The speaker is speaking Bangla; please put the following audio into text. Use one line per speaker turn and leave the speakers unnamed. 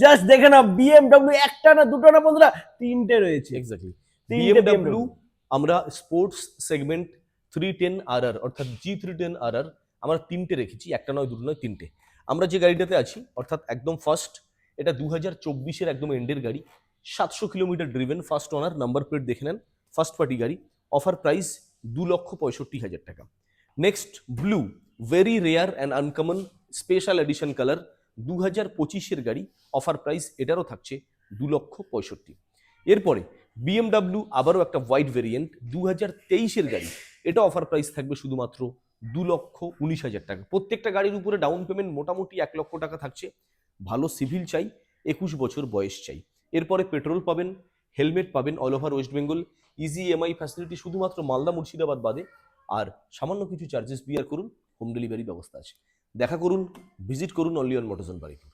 জাস্ট দেখে না বিএমডব্লিউ, একটা না দুটো না বন্ধুরা, তিনটে রয়েছে।
এক্স্যাক্টলি।
তিনটে
বিএমডব্লিউ আমরা স্পোর্টস সেগমেন্ট 310RR অর্থাৎ G310RR আমরা তিনটে রেখেছি, একটা নয় দুটো নয় তিনটে। আমরা যে গাড়িটাতে আছি অর্থাৎ একদম ফার্স্ট, এটা 2024-এর একদম এন্ডের গাড়ি, 700 kilometre driven, first owner, number plate দেখে নেন, ফার্স্ট পার্টি গাড়ি, অফার প্রাইস 2,65,000 টাকা। Next blue, very rare and uncommon special edition colour, 2025-এর গাড়ি, অফার প্রাইস এটারও থাকছে 2,65,000। এরপরে বিএমডব্লিউ আবারও একটা হোয়াইট ভেরিয়েন্ট, 2023-এর গাড়ি, এটা অফার প্রাইস থাকবে শুধুমাত্র 2,19,000 টাকা। প্রত্যেকটা গাড়ির উপরে ডাউন পেমেন্ট মোটামুটি 1 লক্ষ টাকা থাকছে। ভালো সিভিল চাই, 21 বছর বয়স চাই। এরপরে পেট্রোল পাবেন, হেলমেট পাবেন all over West Bengal, easy EMI facility শুধুমাত্র মালদা মুর্শিদাবাদ বাদে, আর সামান্য কিছু চার্জেস বিয়ার করুন, হোম ডেলিভারি ব্যবস্থা আছে। দেখা করুন, ভিজিট করুন only on motors on Baruipur.